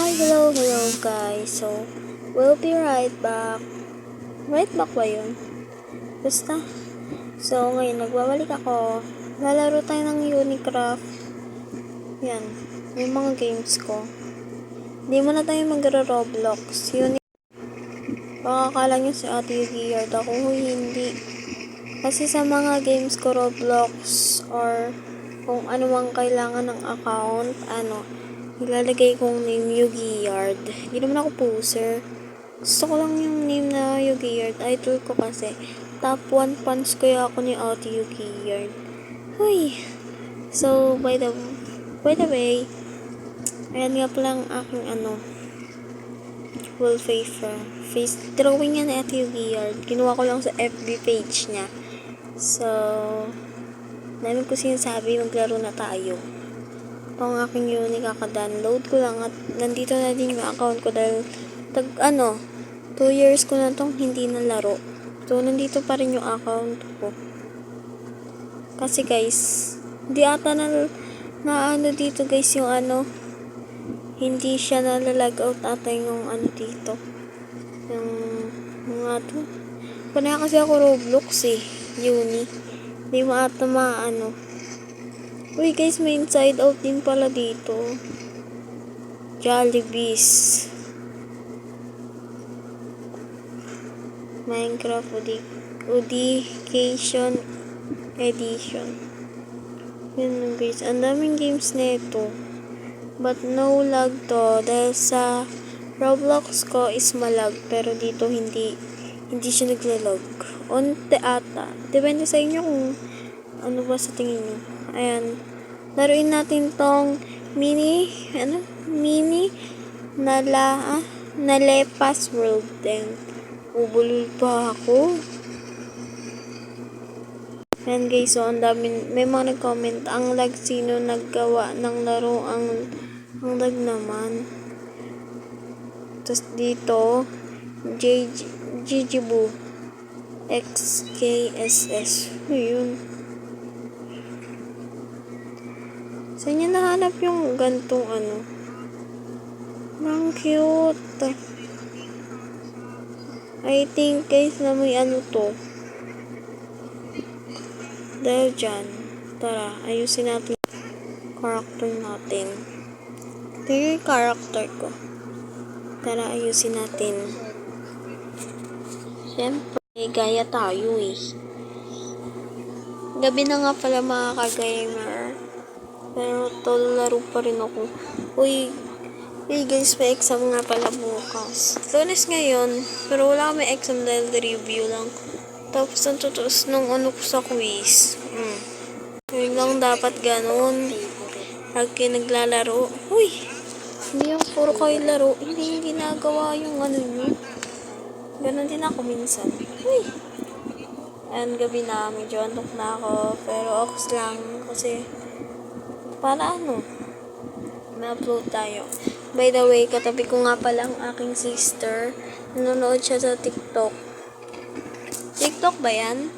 Hello guys. So, we'll be right back. Right back ba yun? Basta. So, ngayon, nagbabalik ako. Lalaro tayo ng Unicraft. Yan. Yung mga games ko. Hindi muna tayo mag-Roblox. Baka akala nyo si Ate Yugi ako. Hindi. Kasi sa mga games ko, Roblox, or kung ano mang kailangan ng account, ilalagay kong name Yu-Gi-Yard. Hindi naman ako poser. Gusto ko lang yung name na Yu-Gi-Yard. Idol ko kasi. Top 1 fans kaya ako ni Ate Yu-Gi-Yard. Huy! So, by the way, ayan nga palang aking wallpaper. Face drawing yan ni Ate Yu-Gi-Yard. Kinuha ko lang sa FB page niya. So, namin ko sinasabi, maglaro na tayo. Ito ang aking Uni, kaka-download ko lang at nandito na din yung account ko dahil 2 years ko na itong hindi nalaro. So, nandito pa rin yung account ko. Kasi guys, hindi ata na dito guys yung hindi siya nalalag out ata yung dito. Yung mga to. Panaya kasi ako Roblox Uni. Hindi mo ata Uy guys, may inside out din pala dito. Jollibees. Minecraft Education Edition. Yun guys, ang daming games na ito. But no lag to. Dahil sa Roblox ko is malag. Pero dito hindi siya naglalag. Onte ata. Depende sa inyo kung ano ba sa tingin nyo. Ayan. Laruin natin tong mini Nalepas World. Then, ubulol pa ako. Ayan guys, so ang dami, may mga nag-comment, ang lag sino naggawa ng laro, ang lag naman. Tapos dito, Jijibu XKSS. Yun. Saan niya nahanap yung gantong Ang cute. I think guys na may to. Dahil dyan, tara, ayusin natin character natin. Ito yung character ko. Tara, ayusin natin. Siyempre, gaya tayo Gabi na nga pala mga ka-gamer. Pero laro pa rin ako. Uy guys, may exam nga pala bukas. Lunes ngayon, pero wala kami exam dahil review lang. Tapos ang tutos nung ko sa quiz. Yun lang dapat ganun. Lagi naglalaro. Uy! Hindi yung puro kayo laro. Hindi yung ginagawa yung nyo. Ganun din ako minsan. Uy! Ayan, gabi na. Medyo antok na ako. Pero ox lang. Kasi para ma-upload tayo. By the way, katabi ko nga pala ang aking sister. Nanonood siya sa TikTok. TikTok ba yan?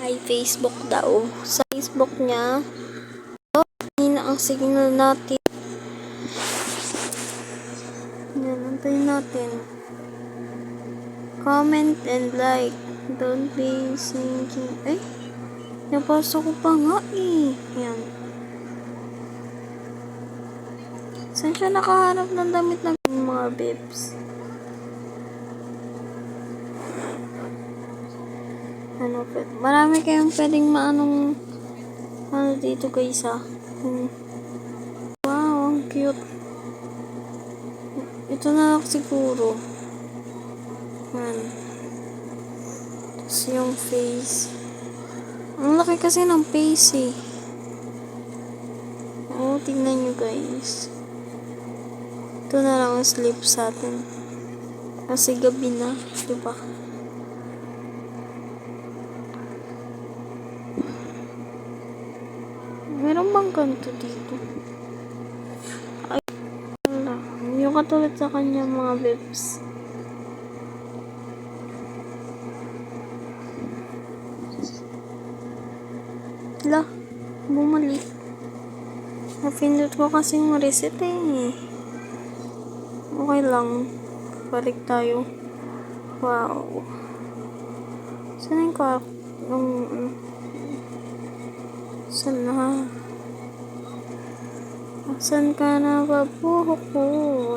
Ay, Facebook daw. Sa Facebook niya, hina ang signal natin. Yan, antayin natin. Comment and like. Don't be thinking. Napasok ko pa nga Yan. Saan siya nakahanap ng damit ng mga babes? Marami kayong pwedeng dito guys Wow, ang cute. Ito na lang siguro. Tapos yung face. Ang laki kasi ng face tingnan nyo guys. Ito na lang ang sleep sa atin. Kasi gabi na, diba? Meron bang kanto dito? Ay, wala. Yung katulad sa kanya mga bebs. Bumalik. Napindot ko kasing reset Okay lang. Balik tayo. Wow. Saan yung car? Saan na? Saan ka na babuhok ko?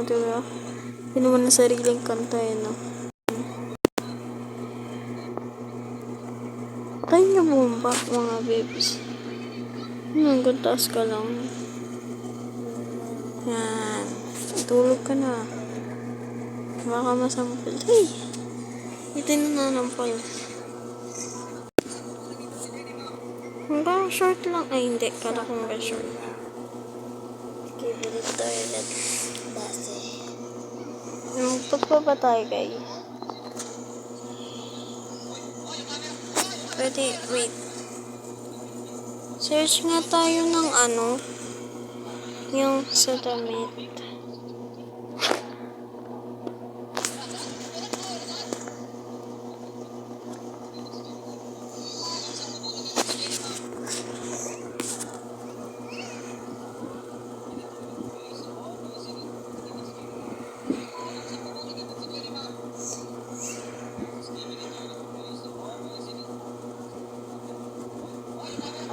Diba? Yun naman na sariling kanta yun, no? Tayo niyo bumba, mga babes. Hanggang taas ka lang. Yan. Tulog ka na. Baka masampal. Hey! Ito na nanampal. Hanggang short lang. Ay, hindi. Kala kong hanggang short. Kibili toilet base. Magpagpa ba tayo, guys? Pwede, wait. Search nga tayo ng ano. Yung sa damit.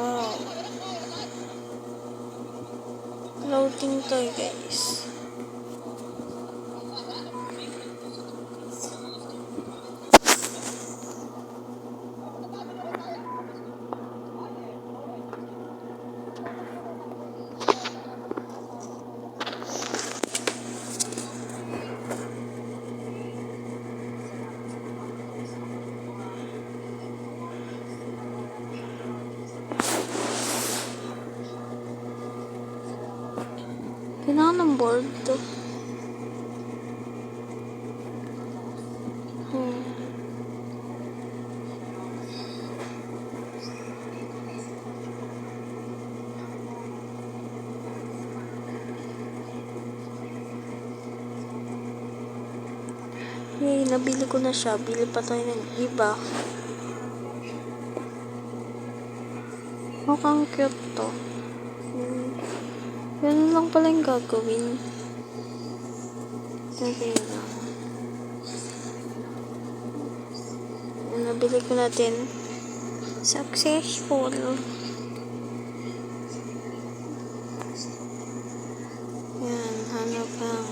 Oh. Loading to, guys. Kailangan ng board to. Yay, nabili ko na siya. Bili pa tayo ng iba. Mukhang cute to. Yan lang pala yung gagawin. Okay lang. Nabili ko natin. Successful. Yan, hanap lang.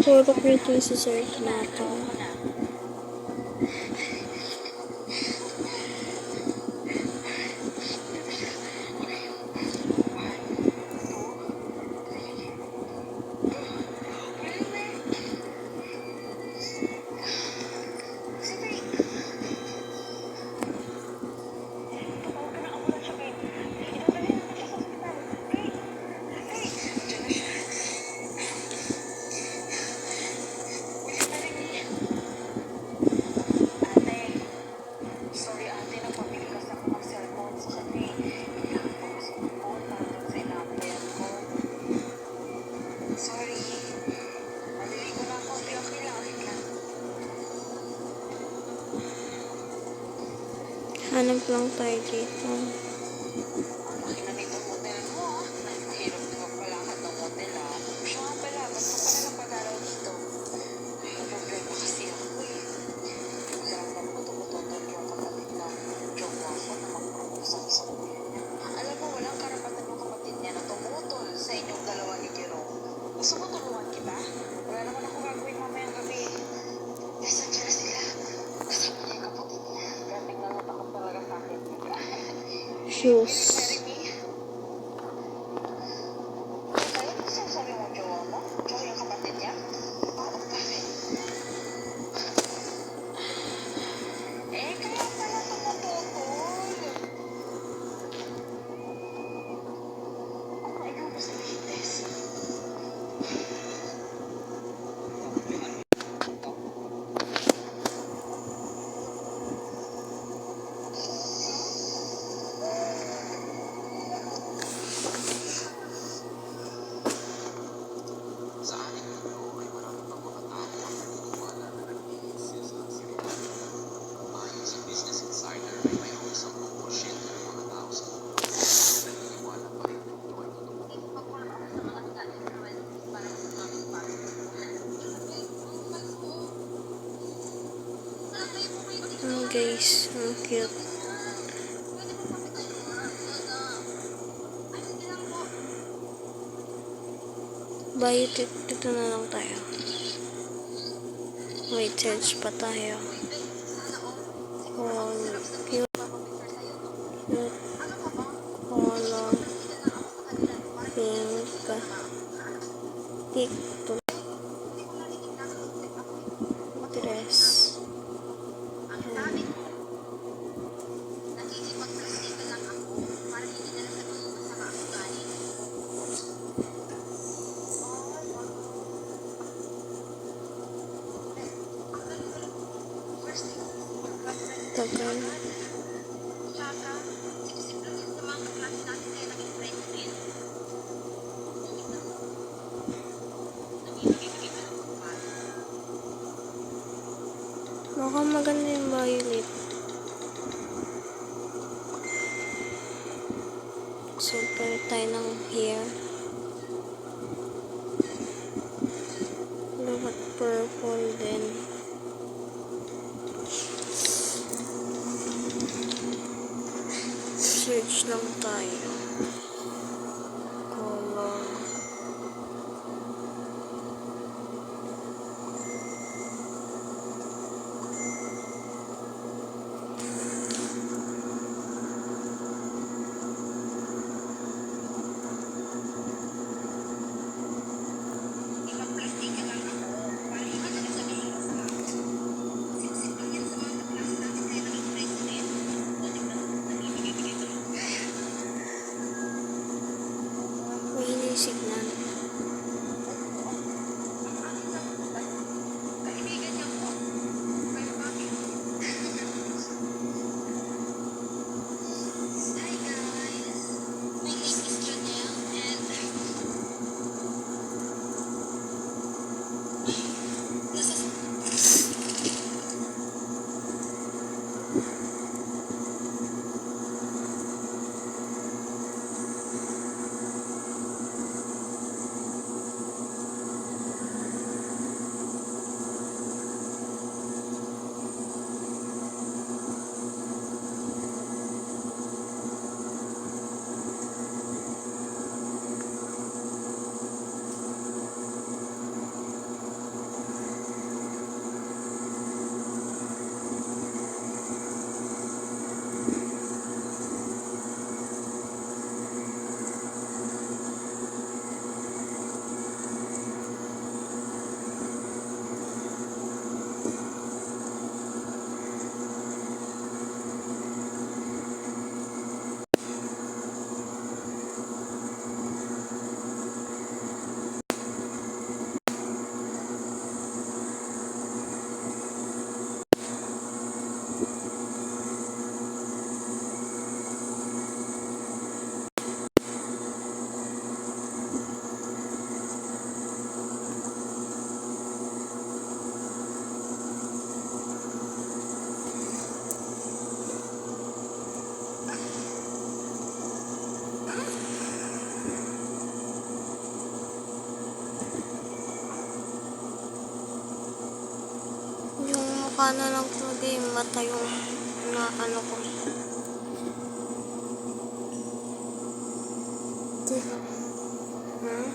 Puro cute yung search natin. Hanap lang tayo dito. Shoes. guys. Ang cute. Bye, dito na lang tayo. Wait, search pa tayo. Oh, cute. Cute. Color. Pink. TikTok. Dress. Ayan. Tagal. Mukhang maganda yung violet. So, palit tayo ng hair. Dapat purple din. Search lang tayo. Color. May signal. Yung mukha na lang talaga yung mata yung na ano ko. Hmm?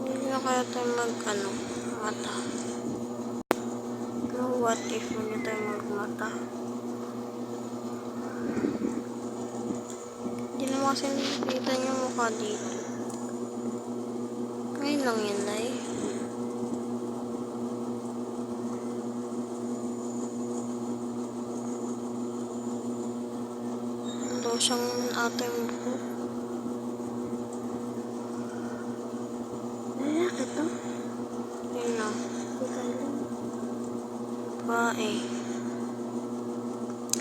Hindi na kaya tayo mag-ano, mata. No, what if hindi tayo mag-mata? Hindi naman kasi nakikita niyo mukha dito. Ngayon lang yun, Day. Ito siyang ate mo po. Lalaki to? Yun na. Bae.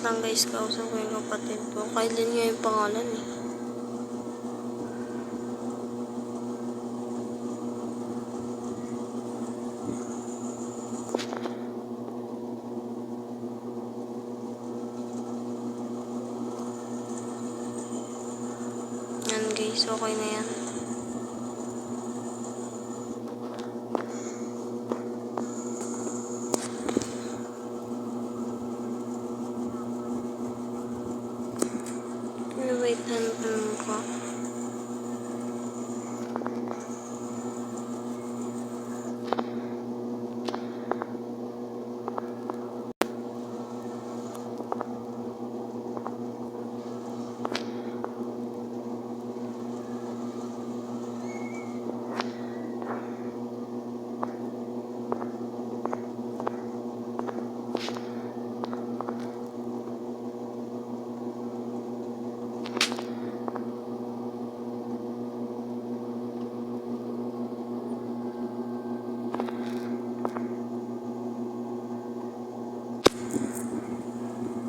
Lang guys, kausap ko yung kapatid ko. Kailan nga yung pangalan eh. guys. Okay na yan. Wait, hanapin ko.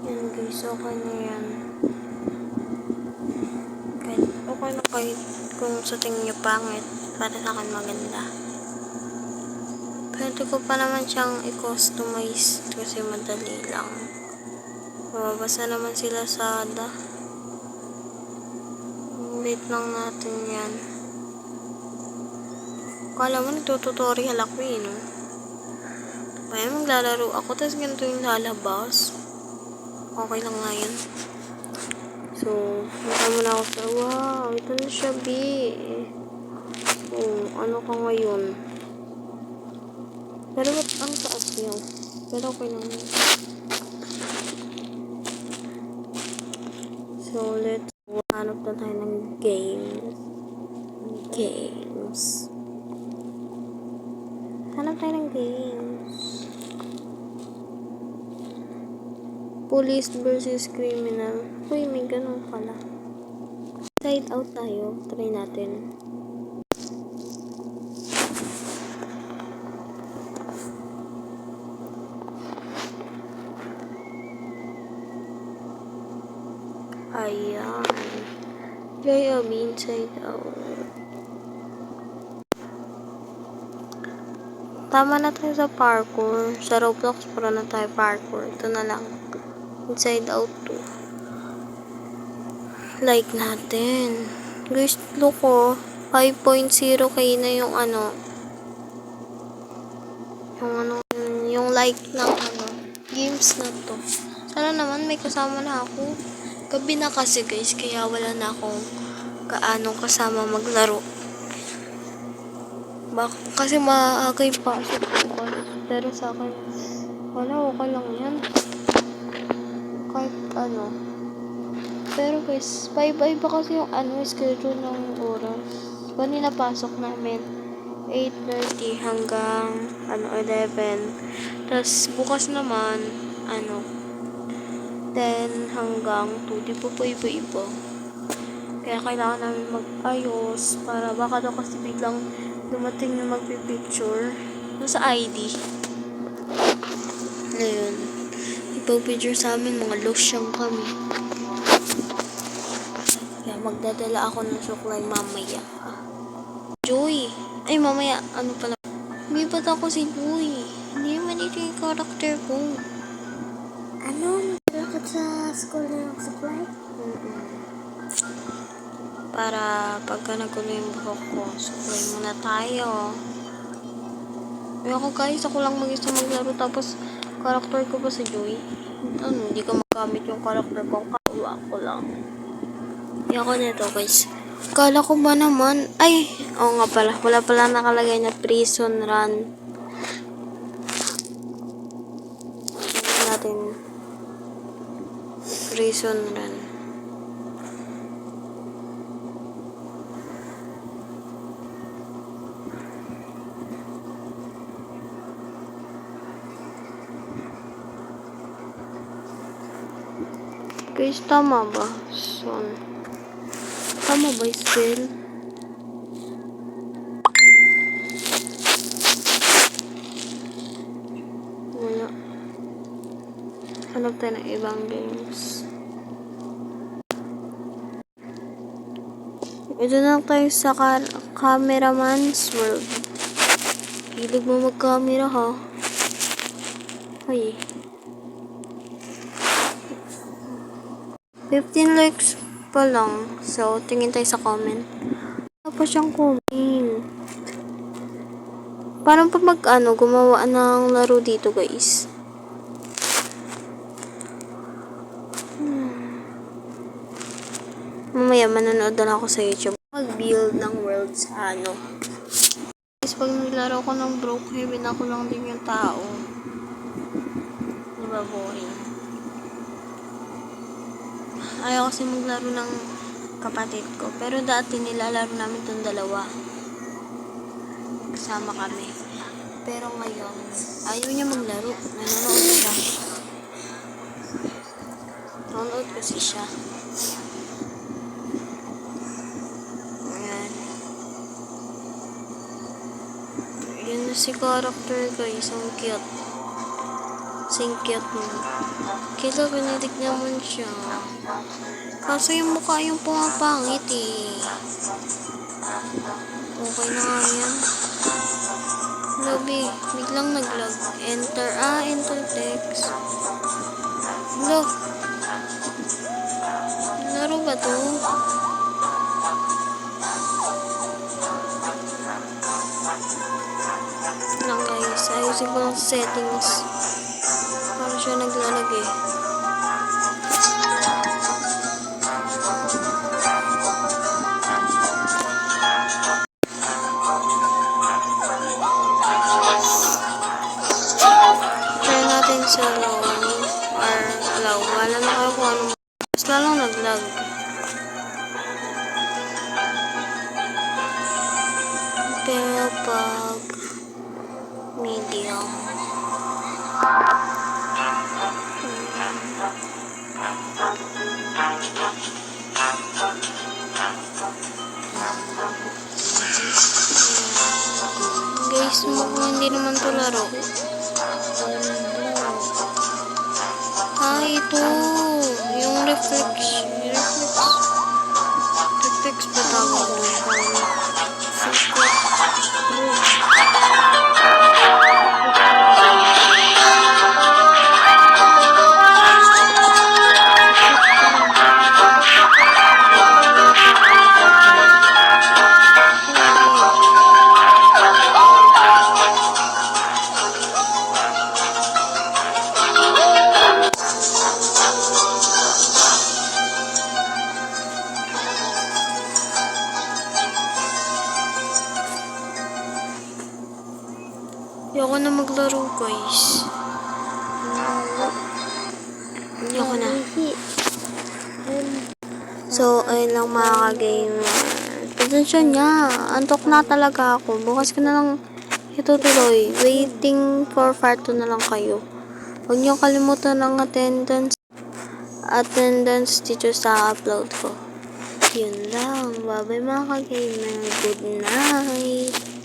Yan guys, okay na yan. Okay na kahit kung sa tingin nyo pangit, para sa akin maganda. Pwede ko pa naman siyang i-customize kasi madali lang. Mababasa naman sila sa Lazada. Wait lang natin yan. Kala mo nagtututorial ako eh, no? Kaya maglalaro ako, tapos ganito yung lalabas. Okay lang nga yan. So, punta muna ako sa, wow, ito na siya, B. Oh, ano ka ngayon? Pero ba't ang taas niyo? Pero okay lang yan. So, let's hanap na tayo ng games. Hanap tayo ng games. Police versus criminal. Uy, may ganun pala. Side out tayo. Try natin. Ayan. Play of inside out. Tama na tayo sa parkour. Sa Roblox, puro na tayo parkour. Ito na lang. Inside out 2. Like natin. Guys, look ko. 5.0k na yung ano. Yung like ng games na to. Sana naman may kasama na ako. Gabi na kasi guys, kaya wala na akong kaanong kasama maglaro. Kasi maaga yung pasok ko. Pero sa akin, wala, okay lang yan. Kahit ano. Pero guys, bye-bye pa kasi yung schedule ng oras. Kanina pasok namin 8:30 hanggang 11. Tapos bukas naman 10 hanggang 2. Di po iba-iba. Kaya kailangan namin mag-ayos para baka daw kasi biglang dumating na magpipicture sa ID. Ngayon, ipag-picture sa amin, mga losyang kami. Kaya magdadala ako ng suklay mamaya. Joy! Ay, mamaya, ano pala? Hindi ba't ako si Joy? Hindi naman ito yung karakter ko. Ano? Lakad sa school na yung supply? Para pagka nagulo yung buhok ko, suklay muna tayo. Ako guys, ako lang mag-isa maglaro tapos karakter ko pa si Joy. Hindi ka magamit yung karakter ko, kawa ko lang. Ako nito guys. Kala ko ba naman, oo nga pala, wala pala nakalagay na prison run. Tingnan natin. Prison run. Guys, tama ba? Tama ba still? Wala. Hanap tayo ng ibang games. Ito na tayo sa Cameraman's World. Hilig mo mag-camera ha? Ay. 15 likes pa lang. So, tingin tayo sa comment. Wala pa siyang comment. Parang pa gumawa ng laro dito, guys. Mamaya, manonood na lang ako sa YouTube. Mag-build ng world sa Guys, pag naglaro ko ng Brookhaven, ako lang din yung tao. Diba, boring? Ayaw kasi maglaro ng kapatid ko. Pero dati nilalaro namin itong dalawa. Kasama kami. Pero ngayon, ayaw niya maglaro. Nanonood siya. Nanonood kasi siya. Ayan. Yun na si character, guys. Ang cute. Sing cute mo. Kaya pinitignan mo siya. Kaso yung mukha yung pumapangit eh. Okay na nga yan. Lobby, biglang naglag. Enter text. Look. Laro ba to? Lang guys, ayusin ko lang sa settings. Para siya naglalag eh. Try natin sa low or low. Wala na kayo kung anong mas lalong naglag. Pero pag medium guys, hindi naman to laro. Ito yung reflex ba tawag doon? Ayoko na maglaro, guys. Ayoko na. So, ayun lang mga ka-gamer. Pasensya niya. Antok na talaga ako. Bukas ko na lang itutuloy. Waiting for part 2 na lang kayo. Huwag niyo kalimutan ng attendance dito sa upload ko. Yun lang. Bye-bye mga ka-gamer. Good night.